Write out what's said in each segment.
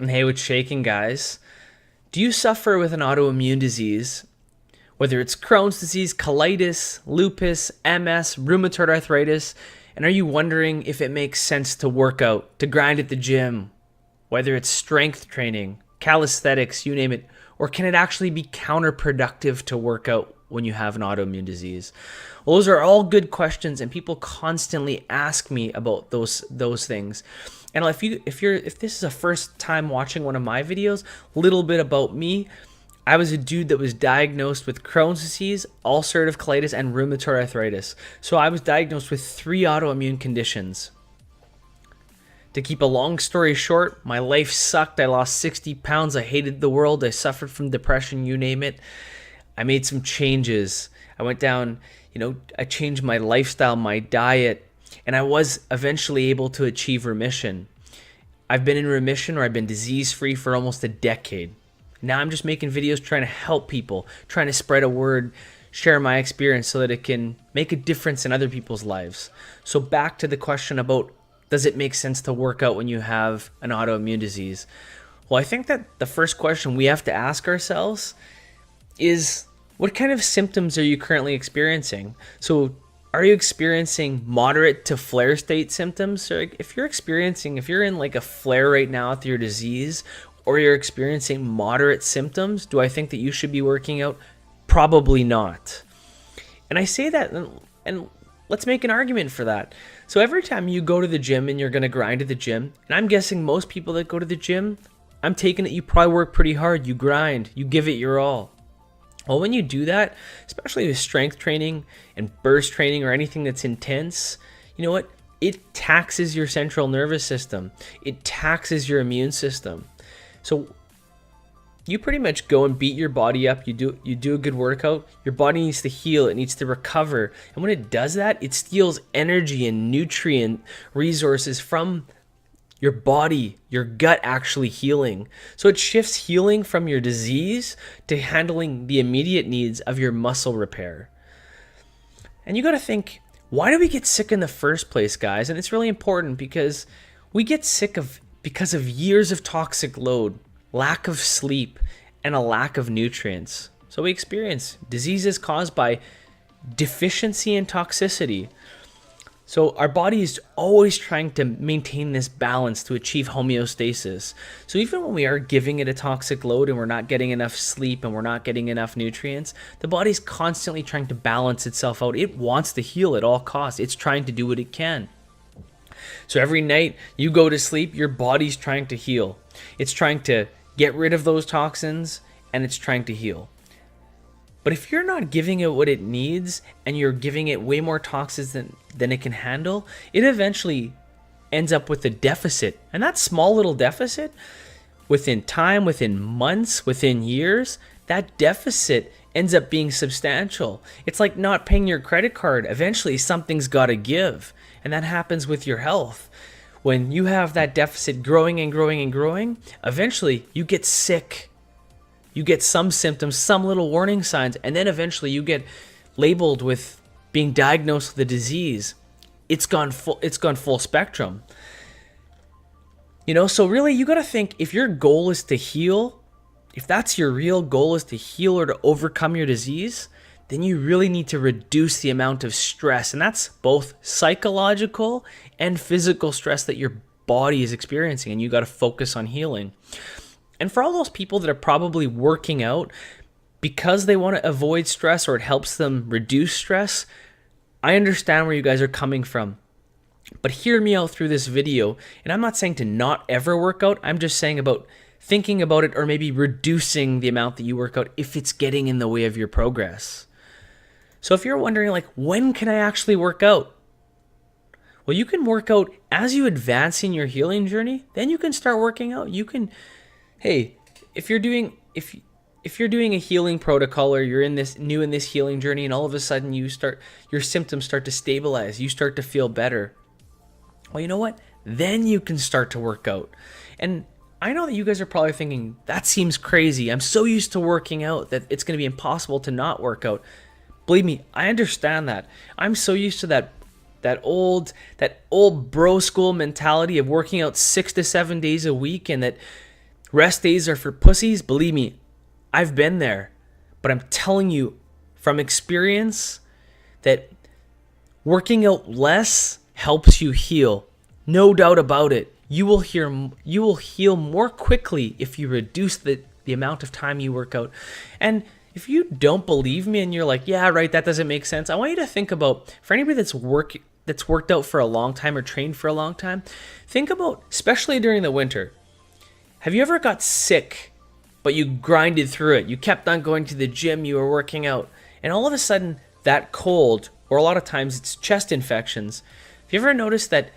Hey, what's shaking, guys? Do you suffer with an autoimmune disease? Whether it's Crohn's disease, colitis, lupus, MS, rheumatoid arthritis, and are you wondering if it makes sense to work out, to grind at the gym, whether it's strength training, calisthenics, you name it, or can it actually be counterproductive to work out when you have an autoimmune disease? Well, those are all good questions, and people constantly ask me about those things. And if this is a first time watching one of my videos, a little bit about me. I was a dude that was diagnosed with Crohn's disease, ulcerative colitis, and rheumatoid arthritis. So I was diagnosed with 3 autoimmune conditions. To keep a long story short, my life sucked. I lost 60 pounds. I hated the world. I suffered from depression, you name it. I made some changes. I went down, I changed my lifestyle, my diet, and I was eventually able to achieve remission. I've been in remission, or I've been disease-free for almost a decade. Now I'm just making videos trying to help people, trying to spread a word, share my experience so that it can make a difference in other people's lives. So back to the question about, does it make sense to work out when you have an autoimmune disease? Well, I think that the first question we have to ask ourselves is, what kind of symptoms are you currently experiencing? So are you experiencing moderate to flare state symptoms? So if you're in like a flare right now with your disease, or you're experiencing moderate symptoms, do I think that you should be working out? Probably not. And I say that, and let's make an argument for that. So every time you go to the gym and you're gonna grind at the gym, and I'm guessing most people that go to the gym, I'm taking it you probably work pretty hard, you grind, you give it your all. Well, when you do that, especially with strength training and burst training or anything that's intense, you know what? It taxes your central nervous system. It taxes your immune system. So you pretty much go and beat your body up. You do a good workout. Your body needs to heal. It needs to recover. And when it does that, it steals energy and nutrient resources from your body, your gut actually healing. So it shifts healing from your disease to handling the immediate needs of your muscle repair. And you got to think, why do we get sick in the first place, guys? And it's really important because we get sick because of years of toxic load, lack of sleep, and a lack of nutrients. So we experience diseases caused by deficiency and toxicity. So our body is always trying to maintain this balance to achieve homeostasis. So even when we are giving it a toxic load and we're not getting enough sleep and we're not getting enough nutrients, the body's constantly trying to balance itself out. It wants to heal at all costs. It's trying to do what it can. So every night you go to sleep, your body's trying to heal. It's trying to get rid of those toxins, and it's trying to heal. But if you're not giving it what it needs, and you're giving it way more toxins than it can handle, it eventually ends up with a deficit. And that small little deficit, within time, within months, within years, that deficit ends up being substantial. It's like not paying your credit card. Eventually, something's got to give. And that happens with your health. When you have that deficit growing and growing and growing, eventually you get sick. You get some symptoms, some little warning signs, and then eventually you get labeled with being diagnosed with a disease. It's gone full spectrum. So really you got to think, if your goal is to heal, if that's your real goal, is to heal or to overcome your disease, then you really need to reduce the amount of stress. And that's both psychological and physical stress that your body is experiencing, and you got to focus on healing. And for all those people that are probably working out because they want to avoid stress or it helps them reduce stress, I understand where you guys are coming from. But hear me out through this video. And I'm not saying to not ever work out. I'm just saying about thinking about it, or maybe reducing the amount that you work out if it's getting in the way of your progress. So if you're wondering, like, when can I actually work out? Well, you can work out as you advance in your healing journey. Then you can start working out. You can, hey, if you're doing a healing protocol, or you're in this healing journey, and all of a sudden your symptoms start to stabilize, you start to feel better. Well, you know what? Then you can start to work out. And I know that you guys are probably thinking, that seems crazy. I'm so used to working out that it's going to be impossible to not work out. Believe me, I understand that. I'm so used to that old bro school mentality of working out 6 to 7 days a week, and that Rest days are for pussies. Believe me, I've been there. But I'm telling you from experience that working out less helps you heal. No doubt about it. You will heal more quickly if you reduce the amount of time you work out. And if you don't believe me and you're like, yeah, right, that doesn't make sense, I want you to think about, for anybody that's worked out for a long time or trained for a long time, think about, especially during the winter, have you ever got sick, but you grinded through it? You kept on going to the gym, you were working out, and all of a sudden that cold, or a lot of times it's chest infections. Have you ever noticed that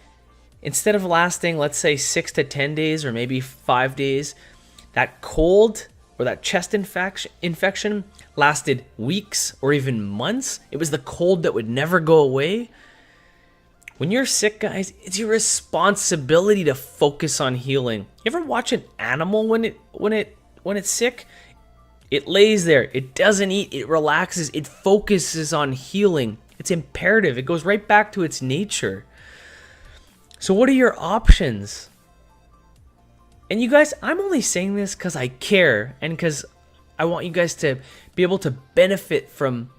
instead of lasting, let's say 6 to 10 days or maybe 5 days, that cold or that chest infection lasted weeks or even months? It was the cold that would never go away. When you're sick, guys, it's your responsibility to focus on healing. You ever watch an animal when it's sick? It lays there, it doesn't eat, it relaxes, it focuses on healing. It's imperative. It goes right back to its nature. So what are your options? And you guys, I'm only saying this because I care and because I want you guys to be able to benefit from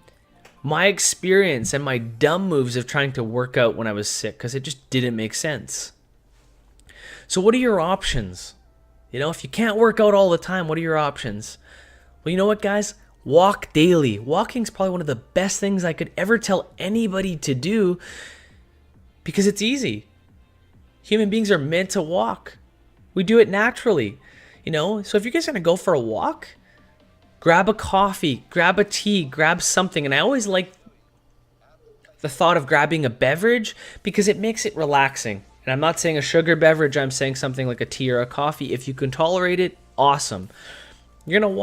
my experience and my dumb moves of trying to work out when I was sick, because it just didn't make sense. So what are your options? If you can't work out all the time, what are your options? Well, you know what, guys? Walk daily. Walking is probably one of the best things I could ever tell anybody to do because it's easy. Human beings are meant to walk. We do it naturally, So if you guys are going to go for a walk, grab a coffee, grab a tea, grab something. And I always like the thought of grabbing a beverage because it makes it relaxing. And I'm not saying a sugar beverage. I'm saying something like a tea or a coffee. If you can tolerate it, awesome. You're going to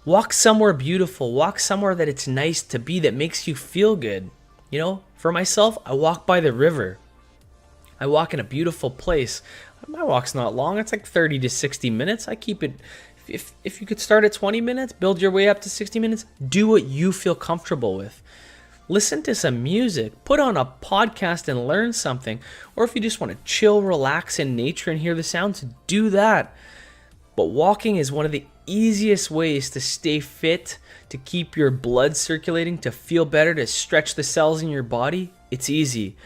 walk somewhere beautiful. Walk somewhere that it's nice to be, that makes you feel good. For myself, I walk by the river. I walk in a beautiful place. My walk's not long. It's like 30 to 60 minutes. I keep it, if you could start at 20 minutes, build your way up to 60 minutes, do what you feel comfortable with. Listen to some music, put on a podcast and learn something. Or if you just want to chill, relax in nature and hear the sounds, do that. But walking is one of the easiest ways to stay fit, to keep your blood circulating, to feel better, to stretch the cells in your body. It's easy.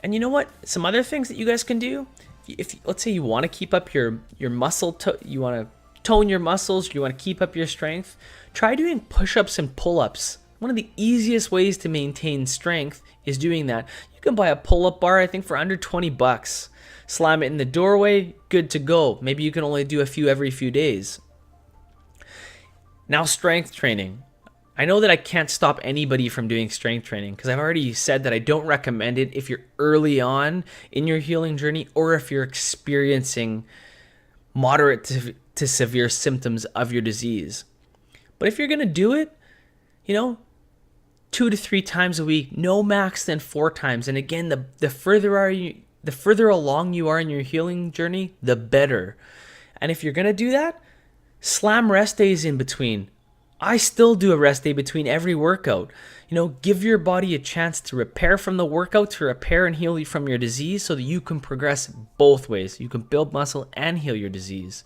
And you know what? Some other things that you guys can do, if let's say you want to keep up your muscle, you want to tone your muscles, you want to keep up your strength, try doing push-ups and pull-ups. One of the easiest ways to maintain strength is doing that. You can buy a pull-up bar, I think, for under $20. Slam it in the doorway, good to go. Maybe you can only do a few every few days. Now, strength training. I know that I can't stop anybody from doing strength training because I've already said that I don't recommend it if you're early on in your healing journey or if you're experiencing moderate to severe symptoms of your disease. But if you're going to do it, 2 to 3 times a week, no max than 4 times. And again, the further along you are in your healing journey, the better. And if you're going to do that, slam rest days in between. I still do a rest day between every workout. Give your body a chance to repair from the workout, to repair and heal you from your disease so that you can progress both ways. You can build muscle and heal your disease.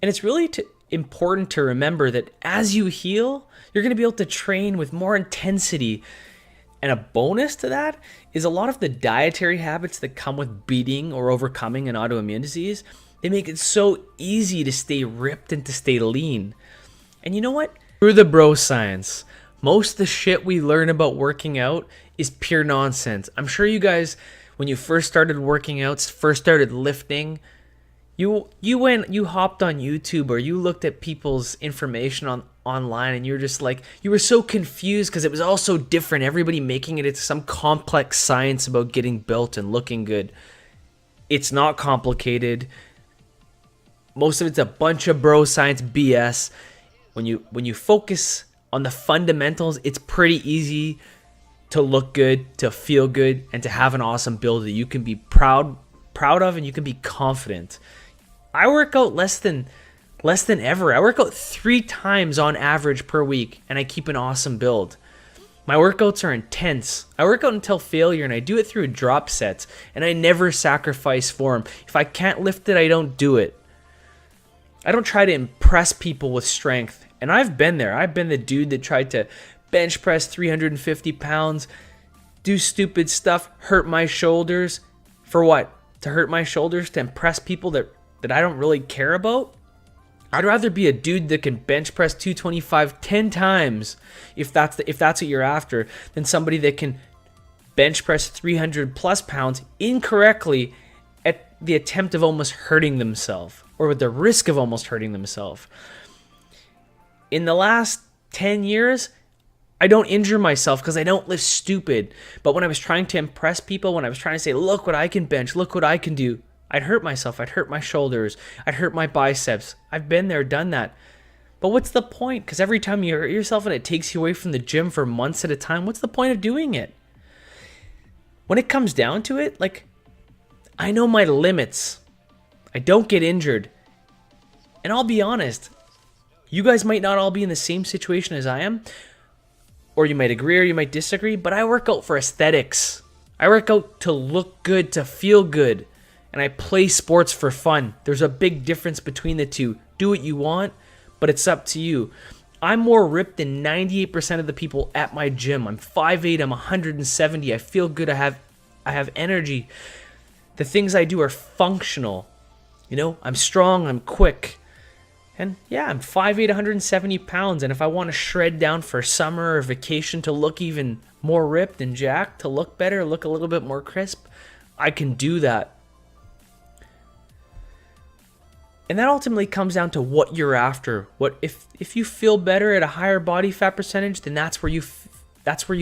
And it's really important to remember that as you heal, you're going to be able to train with more intensity. And a bonus to that is a lot of the dietary habits that come with beating or overcoming an autoimmune disease. They make it so easy to stay ripped and to stay lean. And you know what? Screw the bro science. Most of the shit we learn about working out is pure nonsense. I'm sure you guys, when you first started working out, first started lifting, you hopped on YouTube or you looked at people's information online and you were just like, you were so confused because it was all so different. Everybody making it into some complex science about getting built and looking good. It's not complicated. Most of it's a bunch of bro science BS. When you focus on the fundamentals, it's pretty easy to look good, to feel good, and to have an awesome build that you can be proud of and you can be confident. I work out less than ever. I work out 3 times on average per week, and I keep an awesome build. My workouts are intense. I work out until failure, and I do it through drop sets, and I never sacrifice form. If I can't lift it, I don't do it. I don't try to impress people with strength. And I've been there. I've been the dude that tried to bench press 350 pounds, do stupid stuff, hurt my shoulders. For what? To hurt my shoulders, to impress people that I don't really care about? I'd rather be a dude that can bench press 225 10 times if that's what you're after, than somebody that can bench press 300 plus pounds incorrectly at the attempt of almost hurting themselves, or with the risk of almost hurting themselves. In the last 10 years, I don't injure myself because I don't live stupid. But when I was trying to impress people, when I was trying to say, look what I can bench, look what I can do, I'd hurt myself. I'd hurt my shoulders. I'd hurt my biceps. I've been there, done that. But what's the point? Because every time you hurt yourself and it takes you away from the gym for months at a time, what's the point of doing it? When it comes down to it, like, I know my limits. I don't get injured. And I'll be honest, you guys might not all be in the same situation as I am, or you might agree or you might disagree, but I work out for aesthetics. I work out to look good, to feel good, and I play sports for fun. There's a big difference between the two. Do what you want, but it's up to you. I'm more ripped than 98% of the people at my gym. I'm 5'8", I'm 170, I feel good, I have energy. The things I do are functional. You know, I'm strong, I'm quick. And yeah, I'm 5'8", 170 pounds. And if I want to shred down for summer or vacation to look even more ripped and jacked, to look better, look a little bit more crisp, I can do that. And that ultimately comes down to what you're after. What if you feel better at a higher body fat percentage, then that's where you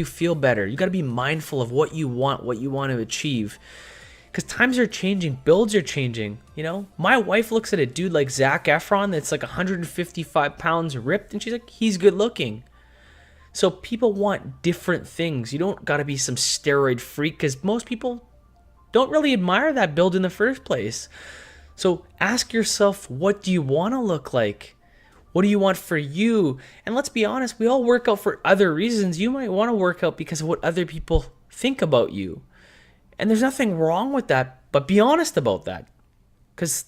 feel better. You got to be mindful of what you want to achieve. Because times are changing, builds are changing, you know? My wife looks at a dude like Zac Efron that's like 155 pounds ripped, and she's like, he's good looking. So people want different things. You don't got to be some steroid freak, because most people don't really admire that build in the first place. So ask yourself, what do you want to look like? What do you want for you? And let's be honest, we all work out for other reasons. You might want to work out because of what other people think about you. And there's nothing wrong with that, but be honest about that. Because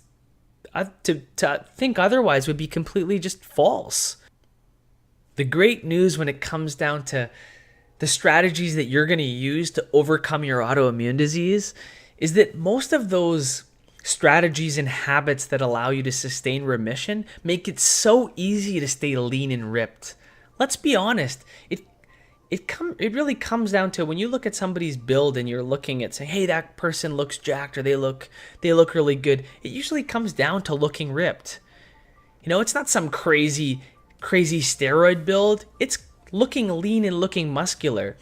to think otherwise would be completely just false. The great news when it comes down to the strategies that you're going to use to overcome your autoimmune disease is that most of those strategies and habits that allow you to sustain remission make it so easy to stay lean and ripped. Let's be honest. It really comes down to when you look at somebody's build and you're looking at saying, hey, that person looks jacked or they look really good. It usually comes down to looking ripped. You know, it's not some crazy steroid build. It's looking lean and looking muscular.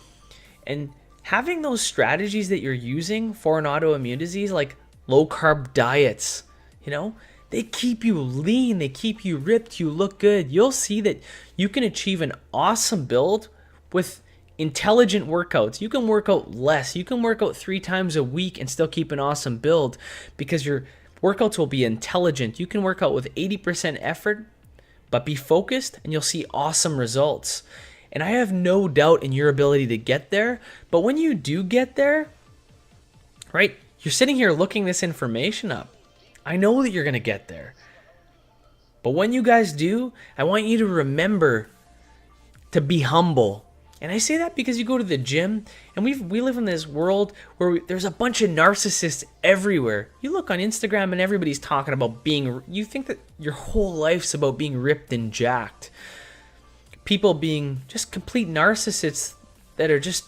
And having those strategies that you're using for an autoimmune disease, like low carb diets, you know, they keep you lean, they keep you ripped, you look good. You'll see that you can achieve an awesome build with intelligent workouts. You can work out less. You can work out 3 times a week and still keep an awesome build because your workouts will be intelligent. You can work out with 80% effort, but be focused and you'll see awesome results. And I have no doubt in your ability to get there. But when you do get there, right, you're sitting here looking this information up. I know that you're going to get there. But when you guys do, I want you to remember to be humble. And I say that because you go to the gym and we live in this world where there's a bunch of narcissists everywhere. You look on Instagram and everybody's talking about you think that your whole life's about being ripped and jacked. People being just complete narcissists that are just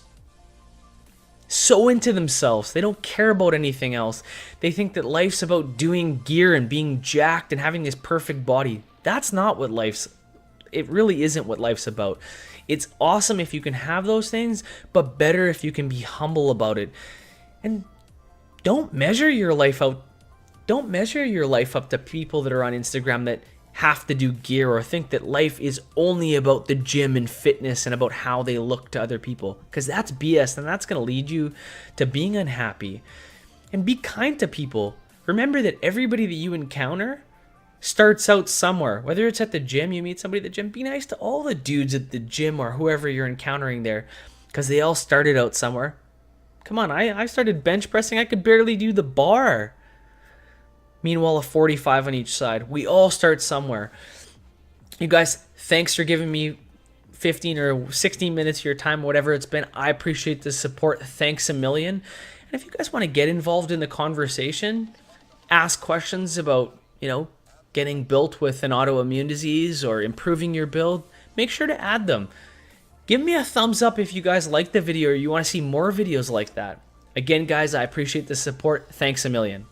so into themselves. They don't care about anything else. They think that life's about doing gear and being jacked and having this perfect body. That's not what it really isn't what life's about. It's awesome if you can have those things, but better if you can be humble about it. And don't measure your life out. Don't measure your life up to people that are on Instagram that have to do gear or think that life is only about the gym and fitness and about how they look to other people. Because that's BS, and that's going to lead you to being unhappy. And be kind to people. Remember that everybody that you encounter starts out somewhere. Whether it's at the gym, you meet somebody at the gym, be nice to all the dudes at the gym or whoever you're encountering there, because they all started out somewhere. Come on, I started bench pressing. I could barely do the bar. Meanwhile, a 45 on each side. We all start somewhere. You guys, thanks for giving me 15 or 16 minutes of your time, whatever it's been. I appreciate the support. Thanks a million. And if you guys want to get involved in the conversation, ask questions about, getting built with an autoimmune disease or improving your build, make sure to add them. Give me a thumbs up if you guys like the video or you want to see more videos like that. Again, guys, I appreciate the support. Thanks a million.